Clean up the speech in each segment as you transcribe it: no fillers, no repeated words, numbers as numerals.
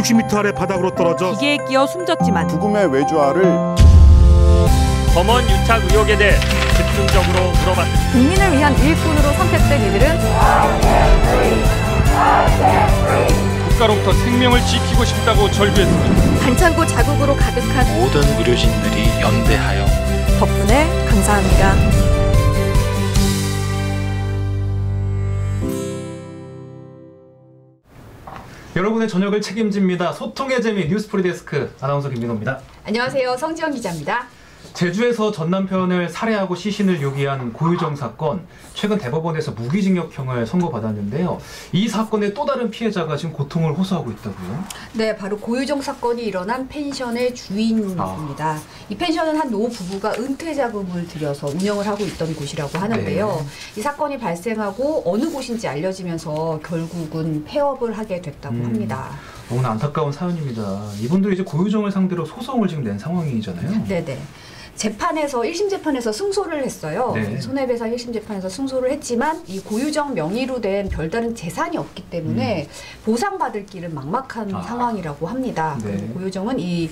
160m 아래 바닥으로 떨어져 기계에 끼어 숨졌지만 죽음의 외주화를 검언 유착 의혹에 대해 집중적으로 물어봤습니다. 국민을 위한 일꾼으로 선택된 이들은 국가로부터 생명을 지키고 싶다고 절규했습니다. 반창고 자국으로 가득한 모든 의료진들이 연대하여 덕분에 감사합니다. 여러분의 저녁을 책임집니다. 소통의 재미 뉴스프리 데스크 아나운서 김민호입니다. 안녕하세요. 성지영 기자입니다. 제주에서 전 남편을 살해하고 시신을 유기한 고유정 사건, 최근 대법원에서 무기징역형을 선고받았는데요. 이 사건의 또 다른 피해자가 지금 고통을 호소하고 있다고요? 네, 바로 고유정 사건이 일어난 펜션의 주인입니다. 이 펜션은 한 노 부부가 은퇴 자금을 들여서 운영을 하고 있던 곳이라고 하는데요. 네. 이 사건이 발생하고 어느 곳인지 알려지면서 결국은 폐업을 하게 됐다고 합니다. 너무나 안타까운 사연입니다. 이분들이 이제 고유정을 상대로 소송을 지금 낸 상황이잖아요. 네네. 재판에서 1심 재판에서 승소를 했어요. 네. 손해배상 1심 재판에서 승소를 했지만 이 고유정 명의로 된 별다른 재산이 없기 때문에 보상받을 길은 막막한 상황이라고 합니다. 네. 그리고 고유정은 이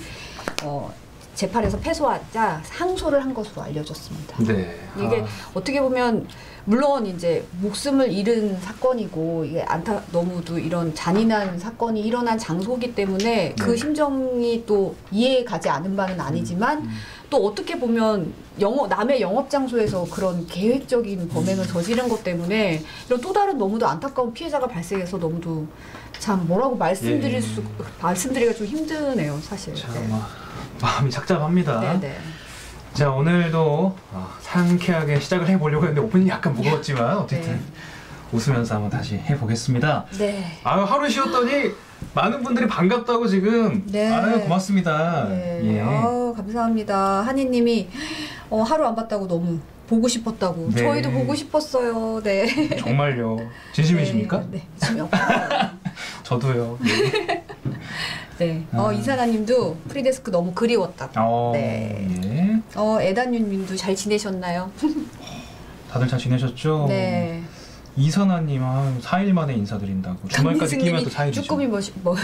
재판에서 패소하자 항소를 한 것으로 알려졌습니다. 네. 이게 어떻게 보면 물론 이제 목숨을 잃은 사건이고 이게 너무도 이런 잔인한 사건이 일어난 장소이기 때문에 그 심정이 또 이해 가지 않은 바는 아니지만 또 어떻게 보면 남의 영업 장소에서 그런 계획적인 범행을 저지른 것 때문에 이런 또 다른 너무도 안타까운 피해자가 발생해서 너무도 참 뭐라고 말씀드리기가 좀 힘드네요, 사실. 참, 네. 마음이 착잡합니다. 네네. 자, 오늘도 상쾌하게 시작을 해보려고 했는데 오프닝이 약간 무거웠지만 어쨌든 웃으면서 한번 다시 해보겠습니다. 네. 하루 쉬었더니 많은 분들이 반갑다고 지금. 네. 고맙습니다. 네. 예. 감사합니다. 한이님이 하루 안 봤다고 너무 보고 싶었다고. 네. 저희도 보고 싶었어요. 네. 정말요. 진심이십니까? 네. 진심이 없어요. 저도요. 네. 네. 이사나님도 프리데스크 너무 그리웠다고. 네. 예. 에다뉴님도 잘 지내셨나요? 다들 잘 지내셨죠? 네. 이선아님 4일 만에 인사드린다고. 주말까지 끼면 또 4일이죠. 쭈꾸미 뭐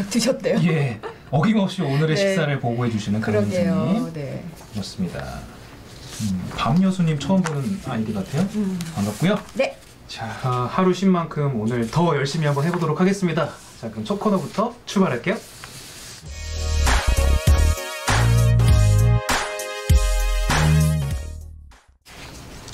드셨대요? 예. 어김없이 오늘의 네. 식사를 보고해 주시는 그러게요. 강민수님. 네. 그렇습니다. 밤여수님 처음 보는 아이디 같아요. 반갑고요. 네. 자, 하루 쉰 만큼 오늘 더 열심히 한번 해보도록 하겠습니다. 자, 그럼 첫 코너부터 출발할게요.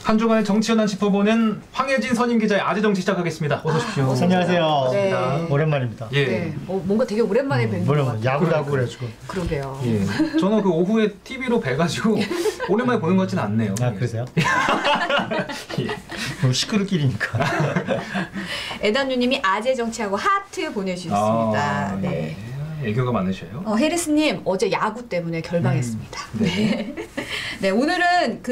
한 주간의 정치 현안 짚어보는 황혜진 선임 기자의 아재 정치 시작하겠습니다. 어서 오십시오. 안녕하세요. 네. 오랜만입니다. 예. 네. 뭔가 되게 오랜만에 뵙는 것 같아요. 야구도 하고 그래가지고. 그러게요. 예. 저는 그 오후에 TV로 뵈가지고 오랜만에 보는 것 같지는 않네요. 그러세요? 예. 시끄럽길이니까. 에다뉴님이 아재 정치하고 하트 보내주셨습니다. 네. 애교가 많으셔요. 헤리스님 어제 야구 때문에 결방했습니다. 네. 네, 오늘은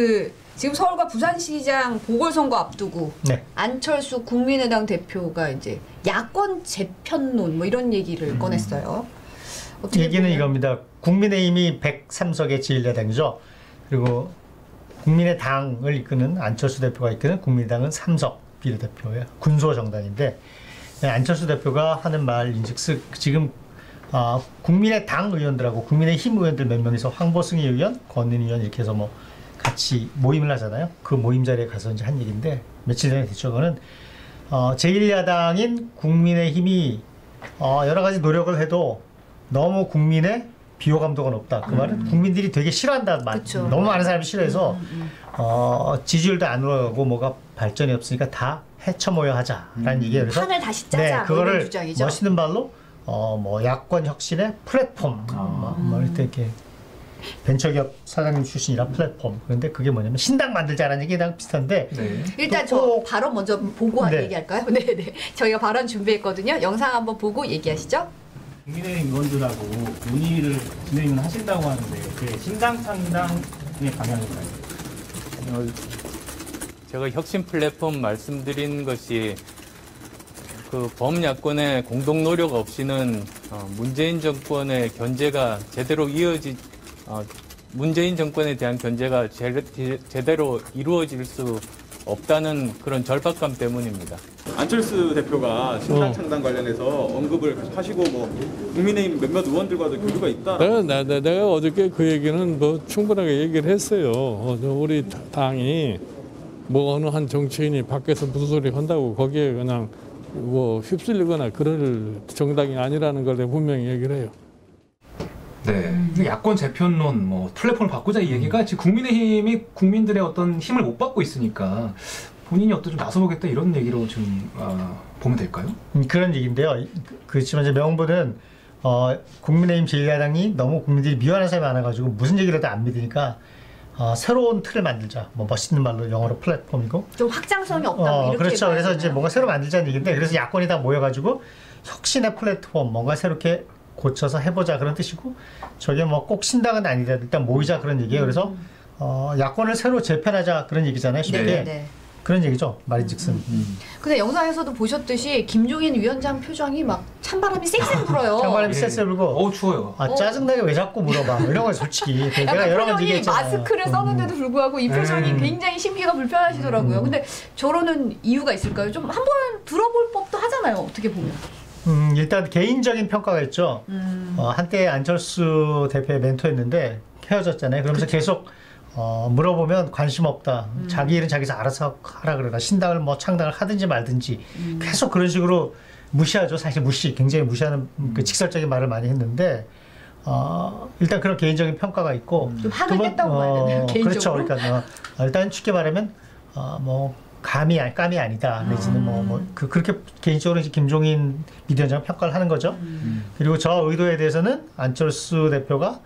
지금 서울과 부산시장 보궐선거 앞두고 안철수 국민의당 대표가 이제 야권 재편론 뭐 이런 얘기를 꺼냈어요. 얘기는 이겁니다. 국민의힘이 103석의 제1야당이죠. 그리고 국민의당을 이끄는 안철수 대표가 이끄는 국민의당은 3석 비례대표예요. 군소정당인데 안철수 대표가 하는 말인즉슨 지금 국민의당 의원들하고 국민의힘 의원들 몇 명이서 황보승희 의원, 권은희 의원 이렇게 해서 같이 모임을 하잖아요. 그 모임 자리에 가서 이제 한 얘기인데 며칠 전에 됐죠. 그거는 제1야당인 국민의힘이 여러 가지 노력을 해도 너무 국민의 비호감도가 높다. 그 말은 국민들이 되게 싫어한다. 너무 많은 사람이 싫어해서 지지율도 안 올라가고 뭐가 발전이 없으니까 다 헤쳐모여 하자라는 얘기예요. 그래서 판을 다시 짜자. 그거를 주장이죠. 멋있는 말로 야권 혁신의 플랫폼 이렇게 벤처기업 사장님 출신이라 플랫폼. 그런데 그게 뭐냐면 신당 만들자라는 얘기랑 비슷한데 일단 저 발언 먼저 보고 얘기할까요? 네네. 저희가 발언 준비했거든요. 영상 한번 보고 얘기하시죠. 국민의힘 의원들하고 논의를 진행을 하신다고 하는데 그게 신당 창당의 방향인가요? 제가 혁신 플랫폼 말씀드린 것이 그 범야권의 공동 노력 없이는 문재인 정권의 견제가 제대로 문재인 정권에 대한 견제가 제대로 이루어질 수 없다는 그런 절박감 때문입니다. 안철수 대표가 신당 창당 관련해서 언급을 계속 하시고 뭐 국민의힘 몇몇 의원들과도 교류가 있다. 내가 어저께 그 얘기는 뭐 충분하게 얘기를 했어요. 우리 당이 뭐 어느 한 정치인이 밖에서 무슨 소리 한다고 거기에 그냥 뭐 휩쓸리거나 그럴 정당이 아니라는 걸 내가 분명히 얘기를 해요. 네, 야권 재편론, 뭐 플랫폼을 바꾸자 이 얘기가 지금 국민의힘이 국민들의 어떤 힘을 못 받고 있으니까 본인이 어떤 좀 나서보겠다 이런 얘기로 좀 보면 될까요? 그런 얘기인데요. 그렇지만 이제 명분은 국민의힘 제1야당이 너무 국민들이 미워하는 사람이 많아가지고 무슨 얘기를 해도 안 믿으니까 새로운 틀을 만들자. 뭐 멋있는 말로 영어로 플랫폼이고 좀 확장성이 없다고 이렇게 그렇죠. 그래서 말하잖아요. 이제 뭔가 새로 만들자는 얘기인데 그래서 야권이 다 모여가지고 혁신의 플랫폼 뭔가 새롭게 고쳐서 해보자 그런 뜻이고 저게 뭐 꼭 신당은 아니다. 일단 모이자 그런 얘기예요. 그래서 야권을 새로 재편하자 그런 얘기잖아요. 쉽게. 네. 그런 얘기죠. 말인즉슨. 근데 영상에서도 보셨듯이 김종인 위원장 표정이 막 찬바람이 쌩쌩 불어요. 찬바람이 쎄쎄 불고 추워요. 짜증나게 왜 자꾸 물어봐. 이런 건 솔직히 내가 여러 번 표정이 얘기했잖아. 마스크를 썼는데도 불구하고 이 표정이 굉장히 심기가 불편하시더라고요. 근데 저러는 이유가 있을까요? 좀 한번 들어볼 법도 하잖아요. 어떻게 보면. 일단 개인적인 평가가 있죠. 한때 안철수 대표의 멘토였는데 헤어졌잖아요. 그러면서 계속 물어보면 관심 없다. 자기 일은 자기서 알아서 하라 그러라. 신당을 뭐 창당을 하든지 말든지 계속 그런 식으로 무시하죠. 사실 굉장히 무시하는 그 직설적인 말을 많이 했는데 일단 그런 개인적인 평가가 있고 좀 하겠다고 봐야 되나요? 개인적으로? 그렇죠. 그러니까 일단 쉽게 말하면 뭐 감이 아니다. 내지는 그렇게 개인적으로 이제 김종인 비대위원장 평가를 하는 거죠. 그리고 저 의도에 대해서는 안철수 대표가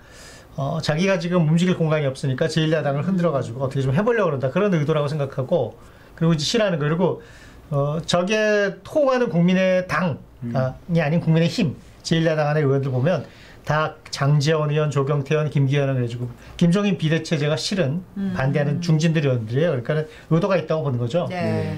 자기가 지금 움직일 공간이 없으니까 제1야당을 흔들어가지고 어떻게 좀 해보려고 그런다. 그런 의도라고 생각하고 그리고 이제 싫어하는 거. 그리고 저게 통하는 국민의 당이 아닌 국민의 힘 제1야당 안의 의원들 보면 다 장제원 의원, 조경태 의원, 김기현 의원 해주고 김종인 비대체제가 싫은 반대하는 중진들 의원들이에요. 그러니까 의도가 있다고 보는 거죠. 네.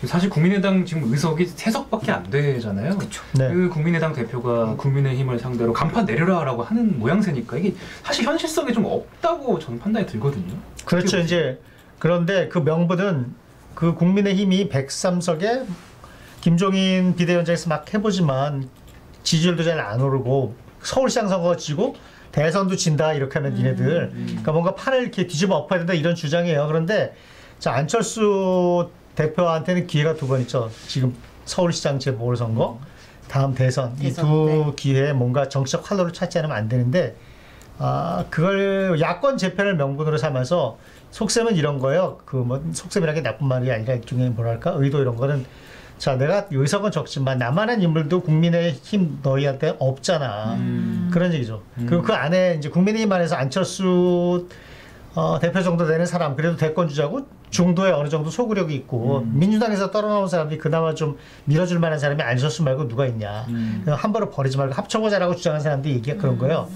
사실 국민의당 지금 의석이 3석밖에 안 되잖아요. 그쵸. 네. 그 국민의당 대표가 국민의힘을 상대로 간판 내려라라고 하는 모양새니까 이게 사실 현실성이 좀 없다고 저는 판단이 들거든요. 그렇죠. 이제 그런데 그 명분은 그 국민의힘이 103석에 김종인 비대위원장에서 막 해보지만 지지율도 잘 안 오르고 서울시장 선거 지고 대선도 진다 이렇게 하면 니네들 그러니까 뭔가 판을 이렇게 뒤집어 엎어야 된다 이런 주장이에요. 그런데 자 안철수 대표한테는 기회가 2번 있죠. 지금 서울시장 재보궐선거 다음 대선 이 두 기회에 뭔가 정치적 활로를 찾지 않으면 안 되는데 그걸 야권 재편을 명분으로 삼아서 속셈은 이런 거예요. 그 뭐 속셈이라는 게 나쁜 말이 아니라 일종의 뭐랄까 의도 이런 거는 자 내가 의석은 적지만 나만한 인물도 국민의힘 너희한테 없잖아. 그런 얘기죠. 그리고 그 안에 이제 국민의힘 안에서 안철수 대표 정도 되는 사람 그래도 대권 주자고 중도에 어느 정도 소구력이 있고 민주당에서 떨어나온 사람들이 그나마 좀 밀어줄 만한 사람이 안철수 말고 누가 있냐. 함부로 버리지 말고 합쳐보자라고 주장하는 사람들이 얘기가 그런 거예요.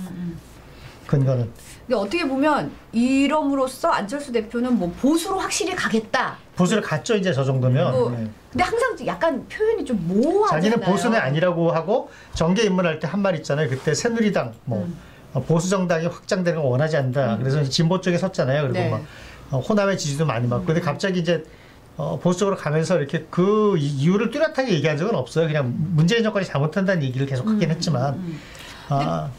근거는. 근데 어떻게 보면 이럼으로써 안철수 대표는 뭐 보수로 확실히 가겠다. 보수를 갔죠 이제 저 정도면. 네. 근데 항상 약간 표현이 좀 모호하잖아요. 자기는 보수는 아니라고 하고 정계 입문할 때 한 말 있잖아요. 그때 새누리당 보수 정당이 확장되는 걸 원하지 않는다. 그래서 진보 쪽에 섰잖아요. 그리고 네. 막 호남의 지지도 많이 받고. 근데 갑자기 이제 보수 쪽으로 가면서 이렇게 그 이유를 뚜렷하게 얘기한 적은 없어요. 그냥 문재인 정권이 잘못한다는 얘기를 계속 하긴 했지만.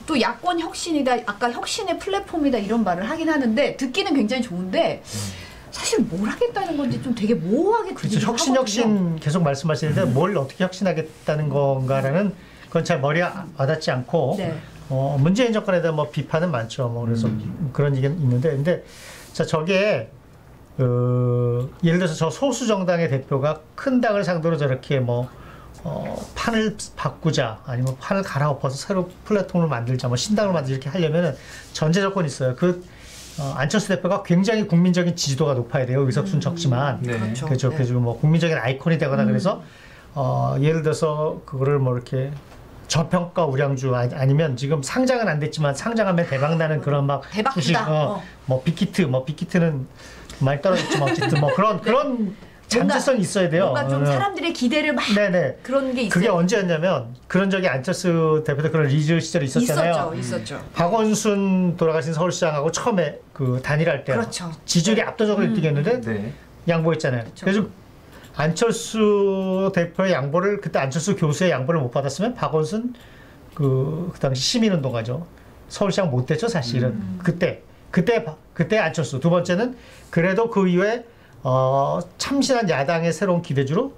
또 야권 혁신이다, 아까 혁신의 플랫폼이다 이런 말을 하긴 하는데 듣기는 굉장히 좋은데 사실 뭘 하겠다는 건지 좀 되게 모호하게 들리긴 그렇죠. 혁신 계속 말씀하시는데 뭘 어떻게 혁신하겠다는 건가라는 건 잘 머리에 와닿지 않고 네. 문재인 정권에 대한 뭐 비판은 많죠. 뭐 그래서 그런 얘기는 있는데 근데 자 저게 예를 들어서 저 소수 정당의 대표가 큰 당을 상대로 저렇게 뭐 판을 바꾸자 아니면 판을 갈아엎어서 새로 플랫폼을 만들자 뭐 신당을 만들자 이렇게 하려면은 전제 조건이 있어요. 안철수 대표가 굉장히 국민적인 지지도가 높아야 돼요. 의석수는 적지만 네. 그렇죠. 그래서 뭐 국민적인 아이콘이 되거나 그래서 예를 들어서 그거를 뭐 이렇게 저평가 우량주 아니면 지금 상장은 안 됐지만 상장하면 대박 나는 그런 막 대박이다. 뭐 빅히트는 많이 떨어졌지만 어쨌든 뭐 그런 잠재성이 있어야 돼요. 뭔가 좀 사람들의 기대를 막 네네. 그런 게 있어요. 그게 언제였냐면 그런 적이 안철수 대표도 그런 리즈 시절이 있었잖아요. 있었죠. 박원순 돌아가신 서울시장하고 처음에 그 단일할 때 그렇죠. 지지율이 압도적으로 1등이었는데 네. 양보했잖아요. 그래서 안철수 대표의 양보를 그때 안철수 교수의 양보를 못 받았으면 박원순 그 당시 시민운동가죠. 서울시장 못 됐죠 사실은. 그때 안철수. 두 번째는 그래도 그 이후에 참신한 야당의 새로운 기대주로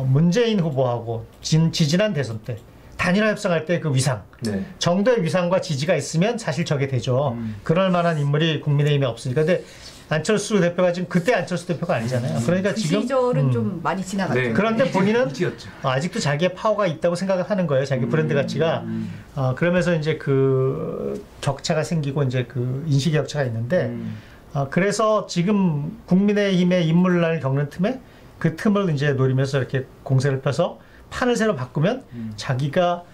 문재인 후보하고 지지난 대선 때 단일화 협상할 때 그 위상, 정도의 위상과 지지가 있으면 사실 저게 되죠. 그럴 만한 인물이 국민의힘에 없으니까. 근데 안철수 대표가 지금 그때 안철수 대표가 아니잖아요. 그러니까 그 지금 시절은 좀 많이 지나갔죠. 그런데 본인은 아직도 자기의 파워가 있다고 생각을 하는 거예요. 자기 브랜드 가치가. 그러면서 이제 그 격차가 생기고 이제 그 인식 격차가 있는데 그래서 지금 국민의힘의 인물난을 겪는 틈에 그 틈을 이제 노리면서 이렇게 공세를 펴서 판을 새로 바꾸면 자기가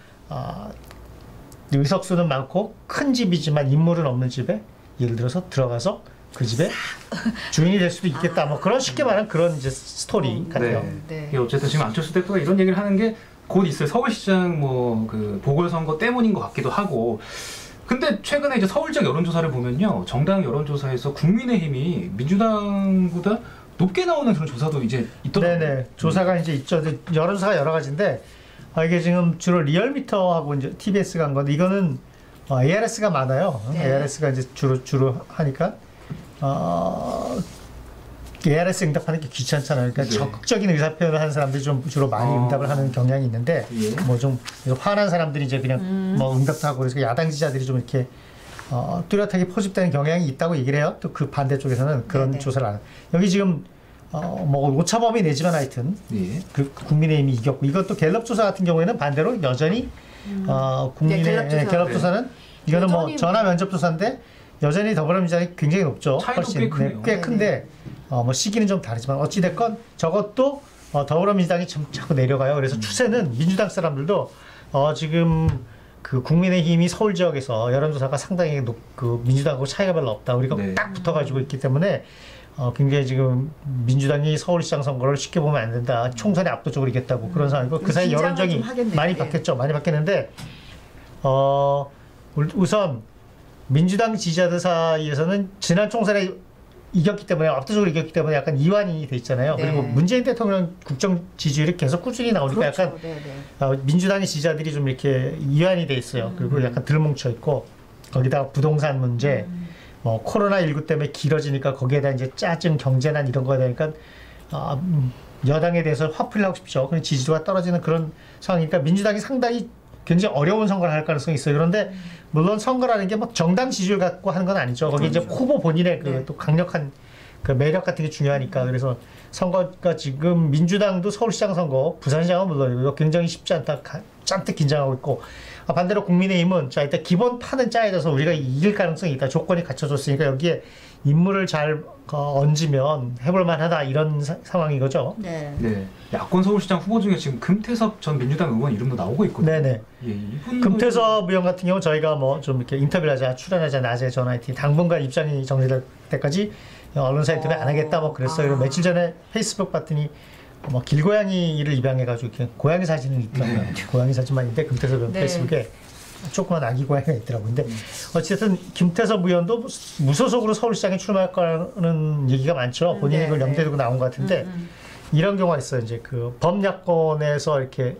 의석수는 많고 큰 집이지만 인물은 없는 집에 예를 들어서 들어가서 그 집에 주인이 될 수도 있겠다. 뭐 그런 쉽게 말하는 그런 이제 스토리 같아요. 어쨌든 지금 안철수 대표가 이런 얘기를 하는 게 곧 있을 서울시장 뭐 그 보궐선거 때문인 것 같기도 하고. 근데 최근에 이제 서울 지역 여론조사를 보면요, 정당 여론조사에서 국민의힘이 민주당보다 높게 나오는 그런 조사도 이제 있더라고요. 네네. 조사가 이제 있죠. 여론조사가 여러 가지인데 이게 지금 주로 리얼미터하고 이제 TBS가 한 건데 이거는 ARS가 많아요. ARS가 이제 주로 하니까 ARS 응답하는 게 귀찮잖아요. 그러니까 적극적인 의사 표현을 하는 사람들이 좀 주로 많이 응답을 하는 경향이 있는데 뭐 좀 화난 사람들이 이제 그냥 뭐 응답도 하고 그래서 야당 지지자들이 좀 이렇게 뚜렷하게 포집되는 경향이 있다고 얘기를 해요. 또 그 반대쪽에서는 그런 조사를 안 해요. 여기 지금 뭐 오차범위 내지만 하여튼 그 국민의힘이 이겼고 이것도 갤럽 조사 같은 경우에는 반대로 여전히 국민의 갤럽 조사는 이거는 뭐 전화 면접 조사인데 여전히 더불어민주당이 굉장히 높죠. 훨씬 꽤 큰데 뭐 시기는 좀 다르지만 어찌 됐건 저것도 더불어민주당이 좀 자꾸 내려가요. 그래서 추세는 민주당 사람들도 지금 그 국민의힘이 서울 지역에서 여론조사가 상당히 그 민주당하고 차이가 별로 없다. 우리가 딱 붙어가지고 있기 때문에 굉장히 지금 민주당이 서울시장 선거를 쉽게 보면 안 된다. 총선에 압도적으로 이겼다고 그런 상황이고 그 사이 여론정이 많이 바뀌었죠. 많이 바뀌었는데 우선 민주당 지지자들 사이에서는 지난 총선에 이겼기 때문에 압도적으로 이겼기 때문에 약간 이완이 돼 있잖아요. 그리고 문재인 대통령 국정 지지율이 계속 꾸준히 나오니까 약간 민주당의 지지자들이 좀 이렇게 이완이 돼 있어요. 그리고 약간 덜 뭉쳐 있고 거기다가 부동산 문제, 뭐 코로나19 때문에 길어지니까 거기에다 이제 짜증, 경제난 이런 거에 되니까 여당에 대해서 화풀이 하고 싶죠. 그런 지지도가 떨어지는 그런 상황이니까 민주당이 상당히 굉장히 어려운 선거를 할 가능성이 있어요. 그런데 물론 선거라는 게 뭐 정당 지지율 갖고 하는 건 아니죠. 거기 이제 후보 본인의 그 또 강력한 그 매력 같은 게 중요하니까. 그래서 선거가 지금 민주당도 서울시장 선거, 부산시장은 물론이고 굉장히 쉽지 않다. 잔뜩 긴장하고 있고 반대로 국민의힘은 자 일단 기본 판은 짜여져서 우리가 이길 가능성이 있다. 조건이 갖춰졌으니까 여기에 인물을 잘 얹으면 해볼 만하다 이런 상황인 거죠. 야권 서울시장 후보 중에 지금 금태섭 전 민주당 의원 이름도 나오고 있거든요. 네네. 금태섭 의원 같은 경우 저희가 뭐 좀 이렇게 인터뷰를 하자, 출연하자, 낮에 전화했더니 당분간 입장이 정리될 때까지 언론사 인터뷰 안 하겠다 뭐 그랬어요. 그리고 며칠 전에 페이스북 봤더니 뭐 길고양이를 입양해가지고 이렇게 고양이 사진을 있더라고요. 고양이 사진만 있는데 금태섭 의원 페이스북에 조그만 아기 고양이가 있더라고요. 근데 어쨌든 김태섭 의원도 무소속으로 서울시장에 출마할 거라는 얘기가 많죠. 본인이 그걸 염두에 두고 나온 것 같은데 이런 경우가 있어요. 이제 그 범야권에서 이렇게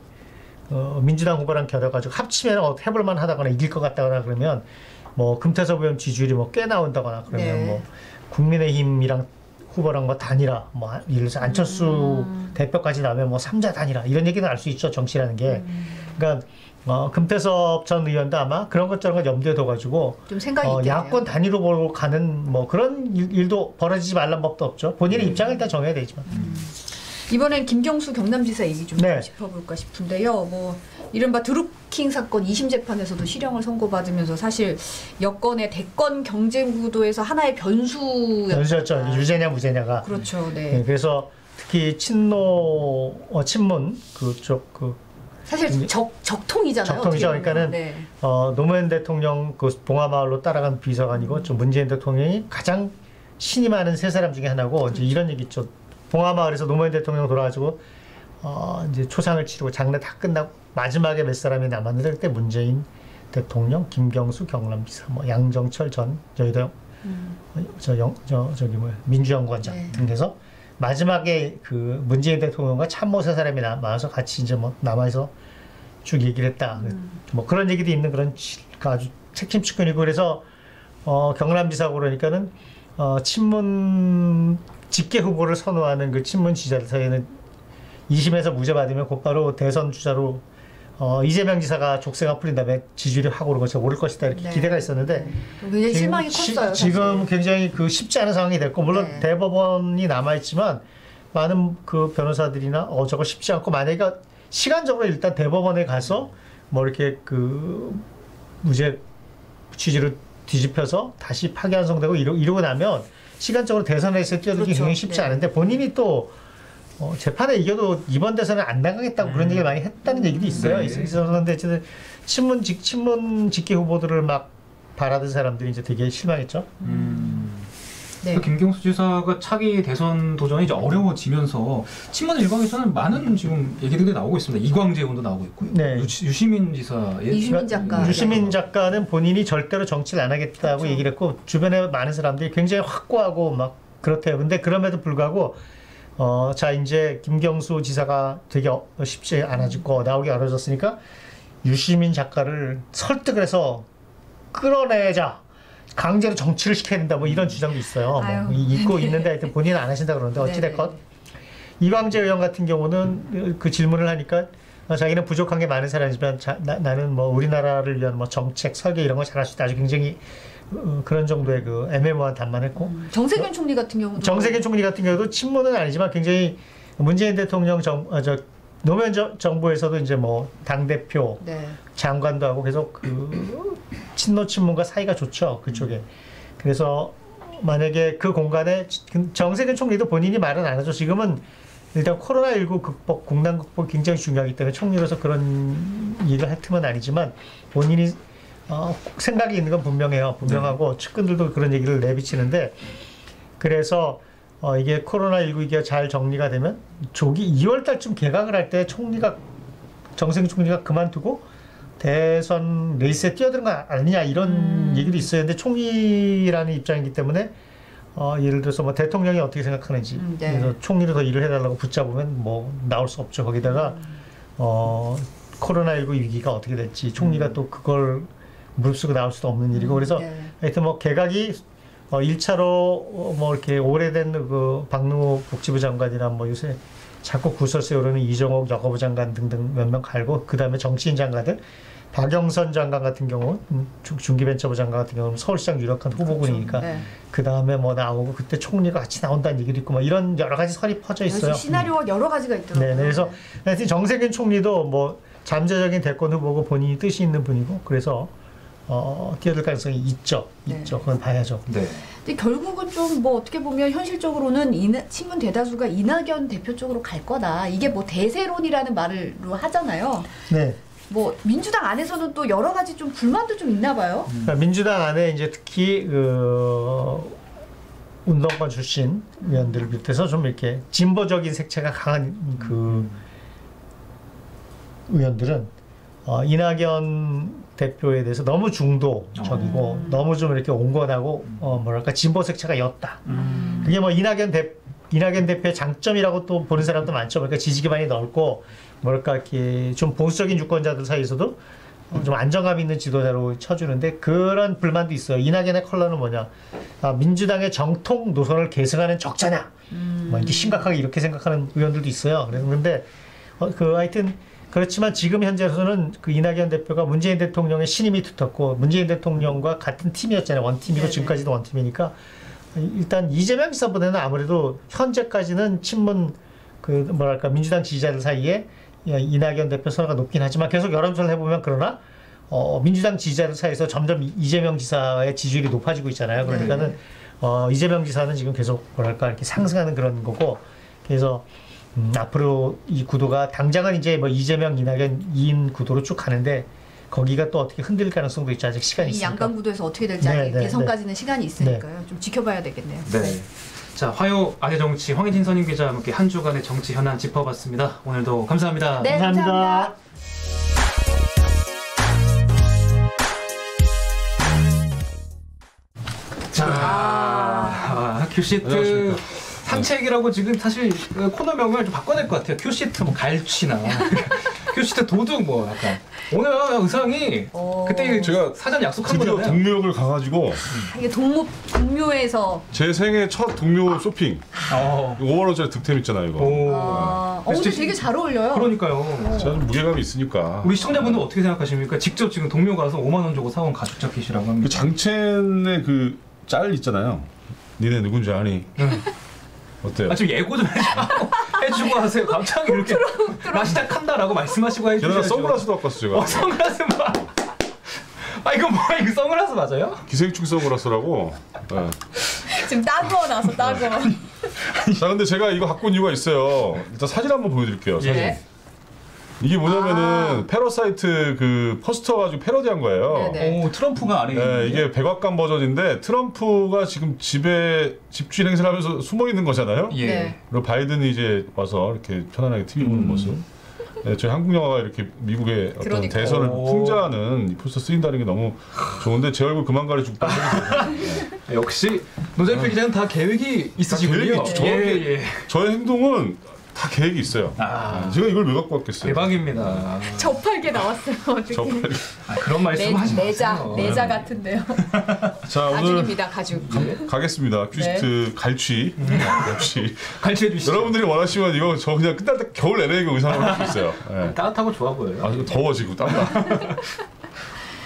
민주당 후보랑 겨뤄가지고 합치면 해볼만 하다거나 이길 것 같다거나 그러면 뭐 금태섭 의원 지지율이 뭐 꽤 나온다거나 그러면 뭐 국민의힘이랑 후보랑 뭐 단일화, 뭐 예를 들어서 안철수 대표까지 나오면 뭐 3자 단일화 이런 얘기는 알 수 있죠. 정치라는 게. 그러니까 금태섭 전 의원도 아마 그런 것저런 걸 염두에 둬가지고 좀 생각이 있겠네요. 야권 단위로 보고 가는 뭐 그런 일도 벌어지지 말란 법도 없죠. 본인의 입장을 일단 정해야 되지만. 이번엔 김경수 경남지사 얘기 좀 짚어볼까 싶은데요. 뭐 이른바 드루킹 사건 2심 재판에서도 실형을 선고받으면서 사실 여권의 대권 경쟁 구도에서 하나의 변수였죠. 유죄냐 무죄냐가. 그렇죠. 그래서 특히 친문 그쪽 사실 적통이잖아요. 적통이죠. 그러니까는 노무현 대통령 그 봉화마을로 따라간 비서관이고 좀 문재인 대통령이 가장 신이 많은 세 사람 중에 하나고 이제 이런 얘기 있죠. 봉화마을에서 노무현 대통령 돌아가지고 이제 초상을 치르고 장례 다 끝나고 마지막에 몇 사람이 남았는데 그때 문재인 대통령, 김경수 경남지사, 뭐 양정철 전 저희도 저기 민주연구원장 등에서 마지막에 그 문재인 대통령과 참모 세 사람이 나와서 같이 이제 뭐 남아서 쭉 얘기를 했다. 뭐 그런 얘기도 있는 그런 아주 핵심 측근이고 그래서 경남지사고 그러니까는 친문 직계 후보를 선호하는 그 친문 지지자들 사이에는 2심에서 무죄 받으면 곧바로 대선 주자로 이재명 지사가 족쇄가 풀린 다음에 지지율이 확 오를 것이다 이렇게 기대가 있었는데 굉장히 실망이 컸어요. 지금 굉장히 그 쉽지 않은 상황이 됐고 물론 대법원이 남아있지만 많은 그 변호사들이나 저거 쉽지 않고 만약에 시간적으로 일단 대법원에 가서 뭐 이렇게 그 무죄 취지로 뒤집혀서 다시 파기환송되고 이러고 나면 시간적으로 대선에서 뛰어들기 굉장히 쉽지 않은데 본인이 또 재판에 이겨도 이번 대선은 안 나가겠다고 그런 얘기를 많이 했다는 얘기도 있어요. 그런데 친문 직계 후보들을 막 바라던 사람들이 이제 되게 실망했죠. 네. 김경수 지사가 차기 대선 도전이 이제 어려워지면서 친문 일각에서는 많은 지금 얘기들이 나오고 있습니다. 이광재 의원도 나오고 있고요. 네. 유시민 지사의 유시민 작가는 본인이 절대로 정치를 안 하겠다고 얘기를 했고 주변에 많은 사람들이 굉장히 확고하고 막 그렇대요. 근데 그럼에도 불구하고 자 이제 김경수 지사가 되게 쉽지 않아지고 나오기 어려졌으니까 유시민 작가를 설득을 해서 끌어내자. 강제로 정치를 시켜야 된다 뭐 이런 주장도 있어요. 뭐 있고 있는데 하여튼 본인은 안 하신다 그러는데 어찌됐건 이광재 의원 같은 경우는 그 질문을 하니까 자기는 부족한 게 많은 사람이지만 나는 뭐 우리나라를 위한 뭐 정책 설계 이런 거 잘할 수 있다. 아주 굉장히 그런 정도의 그 애매모호한 답만했고 정세균 총리 같은 경우도 정세균 총리 같은 경우도 친문은 아니지만 굉장히 문재인 대통령 노무현 정부에서도 이제 뭐 당대표 장관도 하고 계속 그 친노 친문과 사이가 좋죠 그쪽에. 그래서 만약에 그 공간에 정세균 총리도 본인이 말은 안 하죠. 지금은 일단 코로나19 극복, 국난 극복 굉장히 중요하기 때문에 총리로서 그런 얘기를 할 틈은 아니지만 본인이 생각이 있는 건 분명하고 측근들도 그런 얘기를 내비치는데 그래서 이게 코로나19 이게 잘 정리가 되면 조기 2월달쯤 개각을 할 때 정세균 총리가 그만두고 대선 레이스에 뛰어드는 거 아니냐 이런 얘기도 있어요. 근데 총리라는 입장이기 때문에 예를 들어서 뭐 대통령이 어떻게 생각하는지 그래서 총리로 더 일을 해달라고 붙잡으면 뭐 나올 수 없죠. 거기다가 코로나19 위기가 어떻게 될지 총리가 또 그걸 무릅쓰고 나올 수도 없는 일이고 그래서 하여튼 뭐 개각이 1차로 뭐 이렇게 오래된 그 박능호 복지부 장관이나 뭐 요새 자꾸 구설수에 오르는 이정옥 여가부 장관 등등 몇 명 갈고 그 다음에 정치인 장관들 박영선 장관 같은 경우 중기벤처부 장관 같은 경우는 서울시장 유력한 후보군이니까 그 다음에 뭐 나오고 그때 총리가 같이 나온다는 얘기도 있고 뭐 이런 여러 가지 설이 퍼져 있어요. 시나리오가 여러 가지가 있더라고요. 그래서 하여튼 정세균 총리도 뭐 잠재적인 대권 후보고 본인이 뜻이 있는 분이고 그래서 뛰어들 가능성이 있죠. 그건 봐야죠. 근데 결국은 좀 뭐 어떻게 보면 현실적으로는 친문 대다수가 이낙연 대표 쪽으로 갈 거다. 이게 뭐 대세론이라는 말로 하잖아요. 뭐 민주당 안에서는 또 여러 가지 좀 불만도 좀 있나 봐요. 그러니까 민주당 안에 이제 특히 운동권 출신 의원들을 비롯해서 좀 이렇게 진보적인 색채가 강한 그 의원들은 이낙연 대표에 대해서 너무 중도적이고 너무 좀 이렇게 온건하고 뭐랄까 진보 색채가 였다. 그게 뭐 이낙연 대표의 장점이라고 또 보는 사람도 많죠. 그러니까 지지 기반이 넓고 뭐랄까 이렇게 좀 보수적인 유권자들 사이에서도 좀 안정감 있는 지도자로 쳐주는데 그런 불만도 있어요. 이낙연의 컬러는 뭐냐? 민주당의 정통 노선을 계승하는 적자냐? 뭐 이렇게 심각하게 이렇게 생각하는 의원들도 있어요. 그런데 하여튼. 그렇지만 지금 현재로서는 그 이낙연 대표가 문재인 대통령의 신임이 두텁고 문재인 대통령과 같은 팀이었잖아요. 원팀이고 지금까지도 원팀이니까 일단 이재명 지사보다는 아무래도 현재까지는 친문 그 뭐랄까 민주당 지지자들 사이에 이낙연 대표 선호가 높긴 하지만 계속 여론조사를 해보면 그러나 민주당 지지자들 사이에서 점점 이재명 지사의 지지율이 높아지고 있잖아요. 그러니까는 이재명 지사는 지금 계속 뭐랄까 이렇게 상승하는 그런 거고 그래서 앞으로 이 구도가 당장은 이제 뭐 이재명, 이낙연 2인 구도로 쭉 가는데 거기가 또 어떻게 흔들릴 가능성도 있죠. 아직 시간이 있으니까. 이 양강 구도에서 어떻게 될지 아직 대선까지는 시간이 있으니까요. 좀 지켜봐야 되겠네요. 자, 화요 아재 정치 황희진 선임 기자와 함께 한 주간의 정치 현안 짚어봤습니다. 오늘도 감사합니다. 네, 감사합니다. 자, 큐시트 산책이라고 지금 사실 코너명을 좀 바꿔야 될 것 같아요. 큐시트 뭐 갈취나 큐시트 도둑 뭐 약간 오늘 의상이 그때 제가 사전 약속한 드디어 거잖아요. 동묘역을 가가지고 이게 동묘에서 제 생애 첫 동묘 쇼핑 5만 원짜리 득템 있잖아요 이거. 근데 되게 잘 어울려요. 그러니까요. 제가 좀 무게감이 있으니까. 우리 시청자분들 어떻게 생각하십니까? 직접 지금 동묘 가서 5만 원 주고 사온 가죽 자켓이라고 합니다. 그 장첸의 그 짤 있잖아요. 니네 누군지 아니? 어때요? 아, 좀 예고 좀 해주고 하세요. 갑자기 이렇게 나 시작한다라고 말씀하시고 해주셔야죠. 게다가 선글라스도 갖고 왔어 제가. 선글라스 봐. 아 이거 뭐야? 이거 선글라스 맞아요? 기생충 선글라스라고. 네. 지금 따고 나서 따고. 자 근데 제가 이거 갖고 온 이유가 있어요. 일단 사진 한번 보여드릴게요. 사진. 네. 이게 뭐냐면은 패러사이트 그 포스터 가지고 패러디한 거예요. 오 트럼프가 아래. 네, 이게 백악관 버전인데 트럼프가 지금 집주인 행세를 하면서 숨어 있는 거잖아요. 예. 네. 그리고 바이든이 이제 와서 이렇게 편안하게 TV 보는 모습. 네, 저희 한국 영화가 이렇게 미국의 어떤 그러니까. 대선을 풍자하는 이 포스터 쓰인다는 게 너무 좋은데 제 얼굴 그만 가려주고 빨리 역시 노재필 기자는 다 계획이 있으시군요. 계획이 있죠. 저의 행동은 다 계획이 있어요. 제가 이걸 왜 갖고 왔겠어요? 대박입니다. 저팔계 나왔어요. 어떻게? 그런 말씀 하지 마세요. 내자 같은데요. 자 오늘 가죽입니다. 가죽. 가겠습니다. 큐시트 갈취. 역시 갈취해 주시죠. 여러분들이 원하시면 이거 저 그냥 끝날 때 겨울 내내 이거 의상을 할 수 있어요. 네. 따뜻하고 좋아 보여요. 아 이거 더워지고 땀나.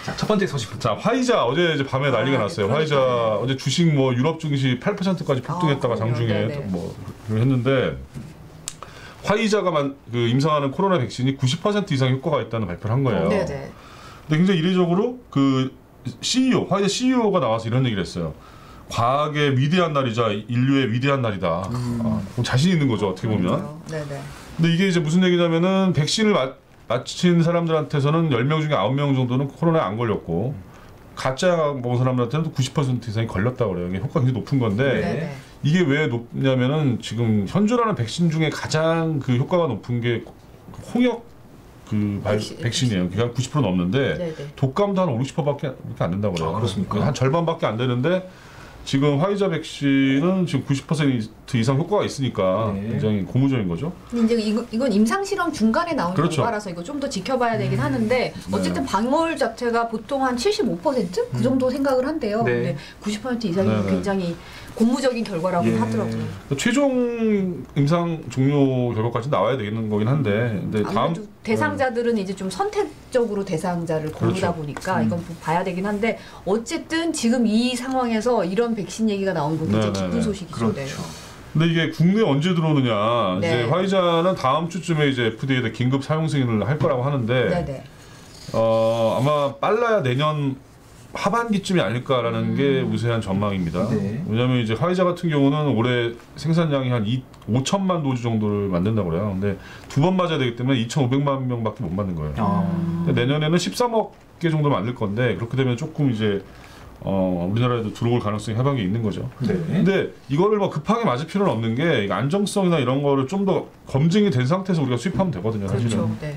자, 첫 번째 소식. 자 화이자 어제 이제 밤에 난리가 났어요. 화이자 어제 주식 뭐 유럽 증시 8%까지 폭등했다가 장중에 뭐 했는데. 화이자가 그 임상하는 코로나 백신이 90% 이상 효과가 있다는 발표를 한 거예요. 네네. 근데 굉장히 이례적으로 그 CEO, 화이자 CEO가 나와서 이런 얘기를 했어요. 과학의 위대한 날이자 인류의 위대한 날이다. 자신 있는 거죠, 어떻게 보면. 네네. 근데 이게 이제 무슨 얘기냐면은 백신을 맞힌 사람들한테서는 10명 중에 9명 정도는 코로나에 안 걸렸고 가짜 먹은 사람들한테는 90% 이상이 걸렸다고 그래요. 이게 효과가 굉장히 높은 건데 네네. 이게 왜 높냐면은 지금 현존하는 백신 중에 가장 그 효과가 높은 게 홍역 그 백신이에요. 그게 한 90% 넘는데 네네. 독감도 한 50%밖에 안 된다고 그래요. 그렇습니까? 한 절반밖에 안 되는데 지금 화이자 백신은 지금 90% 이상 효과가 있으니까 굉장히 고무적인 거죠. 이제 이건 임상 실험 중간에 나온 그렇죠. 결과라서 이거 좀 더 지켜봐야 되긴 하는데 어쨌든 방어율 자체가 보통 한 75%? 그 정도 생각을 한대요. 근데 90% 이상이 굉장히 고무적인 결과라고 하더라고요. 최종 임상 종료 결과까지 나와야 되는 거긴 한데, 근데 다음 대상자들은 이제 좀 선택적으로 대상자를 고르다 그렇죠. 보니까 이건 봐야 되긴 한데 어쨌든 지금 이 상황에서 이런 백신 얘기가 나온 건 굉장히 기쁜 소식이죠. 그렇죠. 근데 이게 국내에 언제 들어오느냐? 네. 이제 화이자는 다음 주쯤에 이제 FDA에 긴급 사용 승인을 할 거라고 하는데, 네네. 아마 빨라야 내년 하반기쯤이 아닐까라는 게 우세한 전망입니다. 왜냐하면 이제 화이자 같은 경우는 올해 생산량이 한 5천만 도즈 정도를 만든다고 그래요. 근데 두 번 맞아야 되기 때문에 2,500만 명밖에 못 맞는 거예요. 근데 내년에는 13억 개 정도 만들 건데 그렇게 되면 조금 이제 우리나라에도 들어올 가능성이 해박이 있는 거죠. 근데 이거를 뭐 급하게 맞을 필요는 없는 게 안정성이나 이런 거를 좀 더 검증이 된 상태에서 우리가 수입하면 되거든요. 사실은. 그렇죠. 네.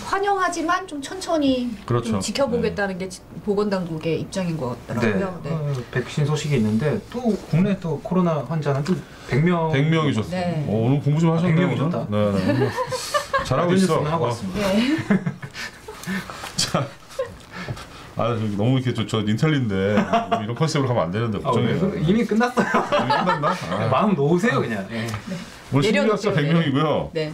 환영하지만 좀 천천히 그렇죠. 좀 지켜보겠다는 게 보건당국의 입장인 것 같더라고요. 백신 소식이 있는데 또 국내 또 코로나 환자는 또 100명이죠. 네. 오늘 공부 좀 하셨네요. 100명이셨다. 네. 잘하고 있어. 하고 왔습니다. 자. 저기 너무 이렇게 저 인텔리인데 이런 컨셉으로 가면 안 되는데 걱정해요. 이미 끝났어요. 이미 끝났나? 마음 놓으세요 그냥. 오늘 신규학자 100명이고요. 네.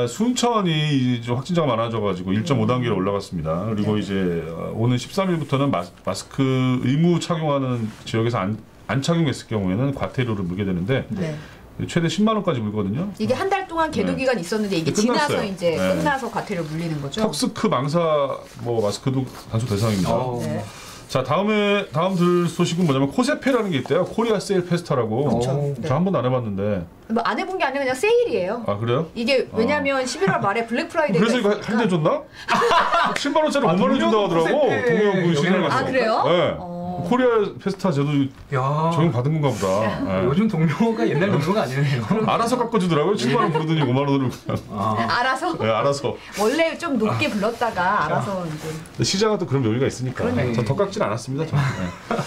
순천이 이제 확진자가 많아져가지고 1.5단계로 올라갔습니다. 그리고 이제 오는 13일부터는 마스크 의무 착용하는 지역에서 안 착용했을 경우에는 과태료를 물게 되는데 최대 10만 원까지 물거든요. 이게 한 달 동안 계도 기간 있었는데 이게 지나서 끝났어요. 이제 끝나서 과태료 물리는 거죠. 턱스크 망사 뭐 마스크도 단속 대상입니다. 자 다음 들 소식은 뭐냐면 코세페라는 게 있대요. 코리아 세일 페스타라고. 저 한 번도 안 해봤는데. 뭐 안 해본 게 아니라 그냥 세일이에요. 아 그래요? 이게 왜냐면 11월 말에 블랙 프라이데이가 그래서 이거 할인해 줬나? 7만 원짜리 5만 원 준다고 하더라고. 동해안군 시장에 가서. 아 그래요? 네. 코리아 페스타 제도 적용 받은 건가 보다. 요즘 동료가 옛날 동료가 아니네요. 알아서 깎아주더라고요. 7만 원 부르더니 5만 원을 그냥. 알아서? 네, 알아서. 원래 좀 높게 불렀다가 알아서 이제. 시장은 또 그런 묘미가 있으니까. 그러네. 저 더 깎진 않았습니다. 저.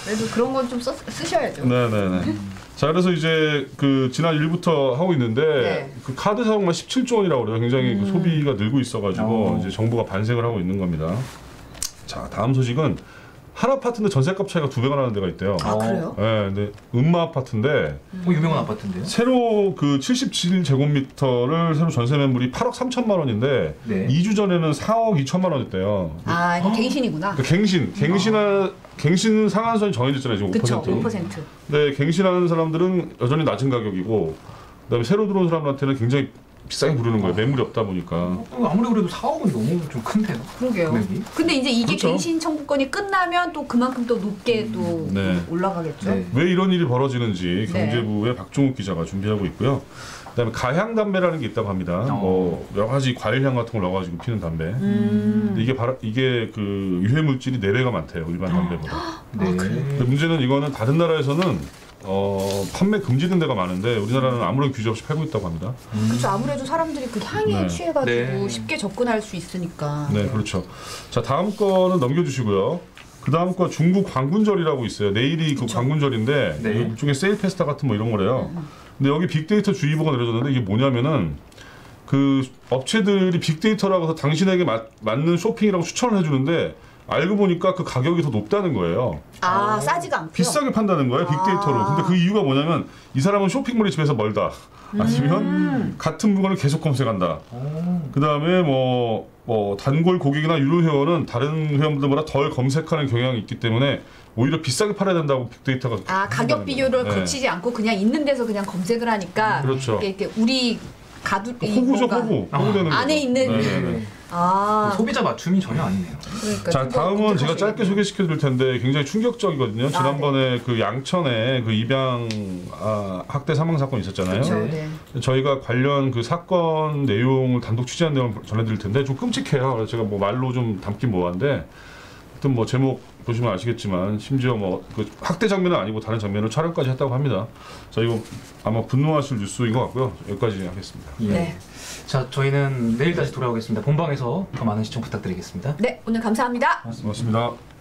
그래도 그런 건 좀 쓰셔야죠. 네네네. 자, 그래서 이제 그 지난 1부터 하고 있는데 네. 그 카드 사용만 17조 원이라고 그래요. 굉장히 그 소비가 늘고 있어가지고 이제 정부가 반색을 하고 있는 겁니다. 자, 다음 소식은 한 아파트인데 전세값 차이가 2배가 나는 데가 있대요. 아, 그래요? 네, 근데 음마 아파트인데 유명한 아파트인데요. 새로 그 77제곱미터를 새로 전세 매물이 8억 3천만 원인데 네. 2주 전에는 4억 2천만 원이었대요. 아, 이거 갱신이구나. 그러니까 갱신 상한선이 정해졌잖아요, 지금 5%. 그쵸, 5%. 네, 갱신하는 사람들은 여전히 낮은 가격이고, 그다음에 새로 들어온 사람한테는 굉장히 비싸게 부르는 거예요. 매물이 없다 보니까. 아무리 그래도 4억은 너무 좀 큰데요. 그러게요. 금액이? 근데 이제 이게 그렇죠. 갱신 청구권이 끝나면 또 그만큼 또 높게 또 네. 올라가겠죠. 네. 왜 이런 일이 벌어지는지 네. 경제부의 박종욱 기자가 준비하고 있고요. 그다음에 가향 담배라는 게 있다고 합니다. 뭐 여러 가지 과일향 같은 걸 넣어가지고 피는 담배. 근데 이게 그 유해 물질이 4배가 많대요, 일반 담배보다. 네. 근데 문제는 이거는 다른 나라에서는 판매 금지된 데가 많은데 우리나라는 아무런 규제 없이 팔고 있다고 합니다. 그렇죠. 아무래도 사람들이 그 향에 네. 취해가지고 네. 쉽게 접근할 수 있으니까. 네, 그렇죠. 자, 다음 거는 넘겨주시고요. 그 다음 거 중국 광군절이라고 있어요. 내일이 그 광군절인데 네. 일종의 세일 페스타 같은 뭐 이런 거래요. 근데 여기 빅데이터 주의보가 내려졌는데 이게 뭐냐면은 그 업체들이 빅데이터라고 해서 당신에게 맞는 쇼핑이라고 추천을 해주는데 알고 보니까 그 가격이 더 높다는 거예요. 아, 싸지가 않고요. 비싸게 판다는 거예요, 빅데이터로. 근데 그 이유가 뭐냐면 이 사람은 쇼핑몰이 집에서 멀다. 아니면 같은 물건을 계속 검색한다. 그 다음에 뭐 단골 고객이나 유료 회원은 다른 회원들보다 덜 검색하는 경향이 있기 때문에 오히려 비싸게 팔아야 된다고 빅데이터가. 아, 가격 비교를 네. 거치지 않고 그냥 있는 데서 그냥 검색을 하니까. 그렇죠. 이렇게 우리 가두 호구죠, 호구되는 거죠. 안에 있는. 네네네. 아. 소비자 맞춤이 전혀 아니네요. 그러니까 자, 다음은 제가 짧게 소개시켜 드릴 텐데 굉장히 충격적이거든요. 지난번에 그 양천에 그 입양 학대 사망 사건 있었잖아요. 그렇죠. 네. 저희가 관련 그 사건 내용을 단독 취재한 내용을 전해드릴 텐데 좀 끔찍해요. 그래서 제가 뭐 말로 좀 담긴 뭐한데 하여튼 뭐 제목 보시면 아시겠지만 심지어 뭐 그 학대 장면은 아니고 다른 장면을 촬영까지 했다고 합니다. 자, 이거 아마 분노하실 뉴스인 것 같고요. 여기까지 하겠습니다. 네. 자, 저희는 내일 다시 돌아오겠습니다. 본방에서 더 많은 시청 부탁드리겠습니다. 네, 오늘 감사합니다. 고맙습니다.